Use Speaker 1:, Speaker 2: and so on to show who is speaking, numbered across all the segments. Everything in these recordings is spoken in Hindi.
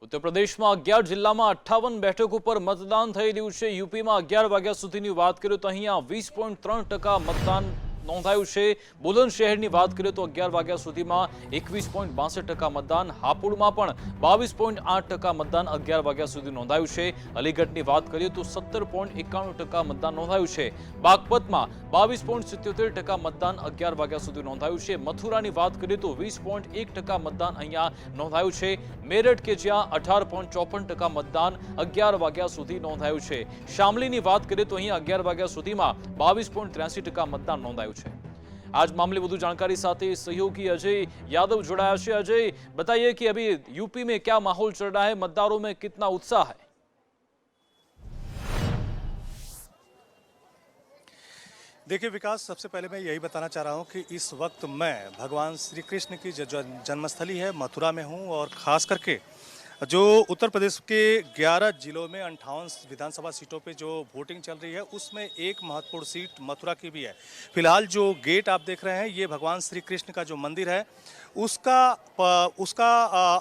Speaker 1: ઉત્તર પ્રદેશમાં 11 જિલ્લામાં 58 બેઠકો પર મતદાન થઈ રહ્યું છે। યુપીમાં 11 વાગ્યા સુધીની વાત કરીએ તો અહીંયા 20.3% મતદાન નોંધાયું છે। બુલંદશહેરની વાત કરીએ તો 11 વાગ્યા સુધીમાં 21.62% મતદાન, હાપુડમાં પણ 22.8% મતદાન 11 વાગ્યા સુધી નોંધાયું છે। અલીગઢની વાત કરીએ તો 17.91% મતદાન નોંધાયું છે। બાગપતમાં 22.77% મતદાન 11 વાગ્યા સુધી નોંધાયું છે। મથુરાની વાત કરીએ તો 20.1% મતદાન અહીંયા નોંધાયું છે। મેરઠ કે જ્યાં 18.54% મતદાન 11 વાગ્યા સુધી નોંધાયું છે। શામલીની વાત કરીએ તો અહીંયા 11 વાગ્યા સુધીમાં 22.83% મતદાન નોંધાયું છે। आज मामले વધુ जानकारी साथ सहयोगी अजय यादव जुड़ाया है। अजय, बताइए कि अभी यूपी में क्या माहौल चल रहा है, मतदारों में कितना उत्साह है?
Speaker 2: देखिए विकास, सबसे पहले मैं यही बताना चाह रहा हूँ कि इस वक्त मैं भगवान श्री कृष्ण की जो जन्मस्थली है मथुरा में हूँ और ख़ास करके जो उत्तर प्रदेश के 11 जिलों में 58 विधानसभा सीटों पे जो वोटिंग चल रही है उसमें एक महत्वपूर्ण सीट मथुरा की भी है। फिलहाल जो गेट आप देख रहे हैं ये भगवान श्री कृष्ण का जो मंदिर है उसका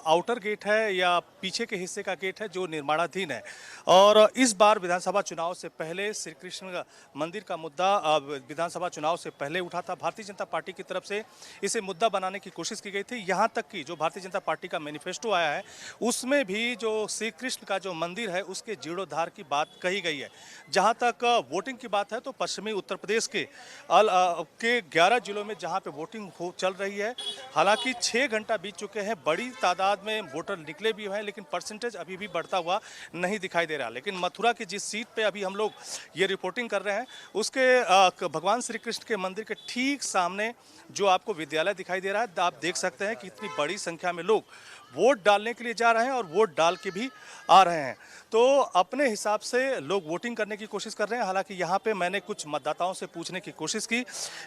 Speaker 2: आउटर गेट है या पीछे के हिस्से का गेट है जो निर्माणाधीन है। और इस बार विधानसभा चुनाव से पहले श्री कृष्ण मंदिर का मुद्दा विधानसभा चुनाव से पहले उठा था। भारतीय जनता पार्टी की तरफ से इसे मुद्दा बनाने की कोशिश की गई थी। यहाँ तक कि जो भारतीय जनता पार्टी का मैनिफेस्टो आया है उसमें भी जो श्री कृष्ण का जो मंदिर है उसके जीर्णोद्धार की बात कही गई है। जहाँ तक वोटिंग की बात है तो पश्चिमी उत्तर प्रदेश के 11 जिलों में जहाँ पे वोटिंग चल रही है, हालांकि 6 घंटा बीत चुके हैं, बड़ी तादाद में वोटर निकले भी हैं, लेकिन परसेंटेज अभी भी बढ़ता हुआ नहीं दिखाई दे रहा। लेकिन मथुरा की जिस सीट पे अभी हम लोग ये रिपोर्टिंग कर रहे हैं उसके भगवान श्री कृष्ण के मंदिर के ठीक सामने जो आपको विद्यालय दिखाई दे रहा है, आप देख सकते हैं कि इतनी बड़ी संख्या में लोग वोट डालने के लिए जा रहे हैं और वोट डाल के भी आ रहे हैं। तो अपने हिसाब से लोग वोटिंग करने की कोशिश कर रहे हैं। हालांकि यहाँ पे मैंने कुछ मतदाताओं से पूछने की कोशिश की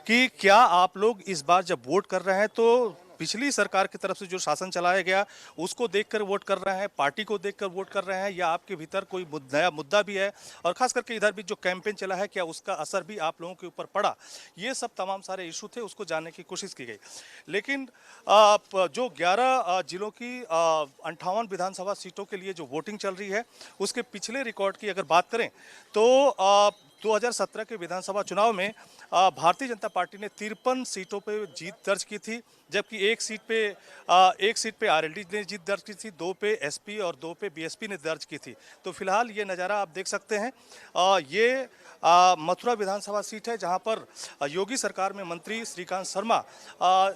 Speaker 2: कि क्या आप लोग इस बार जब वोट कर रहे हैं तो पिछली सरकार की तरफ से जो शासन चलाया गया उसको देखकर वोट कर रहे हैं, पार्टी को देखकर वोट कर रहे हैं, या आपके भीतर कोई नया मुद्दा भी है, और खास करके इधर भी जो कैंपेन चला है क्या उसका असर भी आप लोगों के ऊपर पड़ा। ये सब तमाम सारे इशू थे, उसको जानने की कोशिश की गई। लेकिन जो 11 जिलों की 58 विधानसभा सीटों के लिए जो वोटिंग चल रही है उसके पिछले रिकॉर्ड की अगर बात करें तो 2017 के विधानसभा चुनाव में भारतीय जनता पार्टी ने 53 सीटों पे जीत दर्ज की थी, जबकि एक सीट पे आरएलडी ने जीत दर्ज की थी, 2 पे एसपी और 2 पे बीएसपी ने दर्ज की थी। तो फिलहाल ये नज़ारा आप देख सकते हैं। ये मथुरा विधानसभा सीट है जहां पर योगी सरकार में मंत्री श्रीकांत शर्मा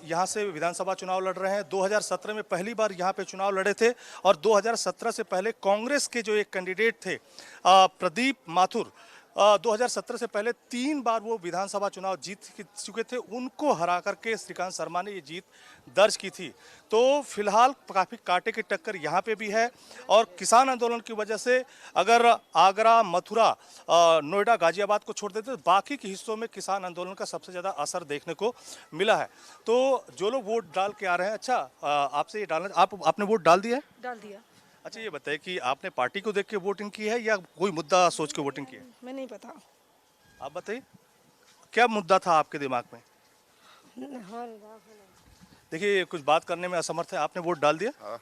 Speaker 2: यहां से विधानसभा चुनाव लड़ रहे हैं। 2017 में पहली बार यहां पे चुनाव लड़े थे और 2017 से पहले कांग्रेस के जो एक कैंडिडेट थे प्रदीप माथुर, 2017 से पहले 3 बार वो विधानसभा चुनाव जीत चुके थे, उनको हरा करके श्रीकांत शर्मा ने ये जीत दर्ज की थी। तो फिलहाल काफ़ी कांटे की टक्कर यहाँ पे भी है। और किसान आंदोलन की वजह से अगर आगरा, मथुरा, नोएडा, गाजियाबाद को छोड़ देते तो बाकी के हिस्सों में किसान आंदोलन का सबसे ज़्यादा असर देखने को मिला है। तो जो लोग वोट डाल के आ रहे हैं, अच्छा आपसे ये डालना, आपने वोट डाल दिया है?
Speaker 3: डाल दिया।
Speaker 2: अच्छा ये बताइए कि आपने पार्टी को देख के वोटिंग की है या कोई मुद्दा सोच के वोटिंग की है?
Speaker 3: मैं नहीं पता।
Speaker 2: आप बताइए क्या मुद्दा था आपके दिमाग में? देखिए कुछ बात करने में असमर्थ है। आपने वोट डाल दिया?
Speaker 4: हाँ।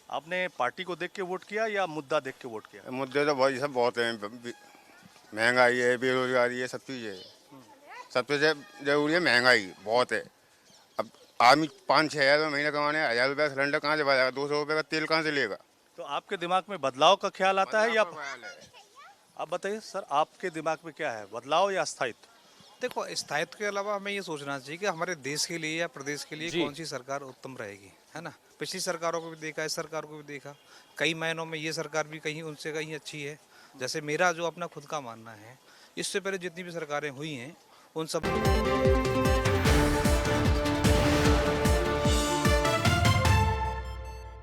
Speaker 2: आपने पार्टी को देख के वोट किया या मुद्दा देख के वोट किया?
Speaker 4: मुद्दे तो भाई सब बहुत हैं, महंगाई है, बेरोजगारी है, सब चीज़ है। सबसे जरूरी है महंगाई बहुत है। अब आदमी 5-6 हज़ार महीने कमाने 1000 रुपये सिलेंडर कहाँ से भरेगा, 200 रुपये का तेल कहाँ से लेगा?
Speaker 2: तो आपके दिमाग में बदलाव का ख्याल आता है या?
Speaker 4: ख्याल है।
Speaker 2: आप बताइए सर, आपके दिमाग में क्या है, बदलाव या स्थायित्व?
Speaker 5: देखो, स्थायित्व के अलावा हमें ये सोचना चाहिए कि हमारे देश के लिए या प्रदेश के लिए कौन सी सरकार उत्तम रहेगी, है ना। पिछली सरकारों को भी देखा, इस सरकार को भी देखा, कई महीनों में ये सरकार भी कहीं उनसे कहीं अच्छी है। जैसे मेरा जो अपना खुद का मानना है, इससे पहले जितनी भी सरकारें हुई हैं उन सब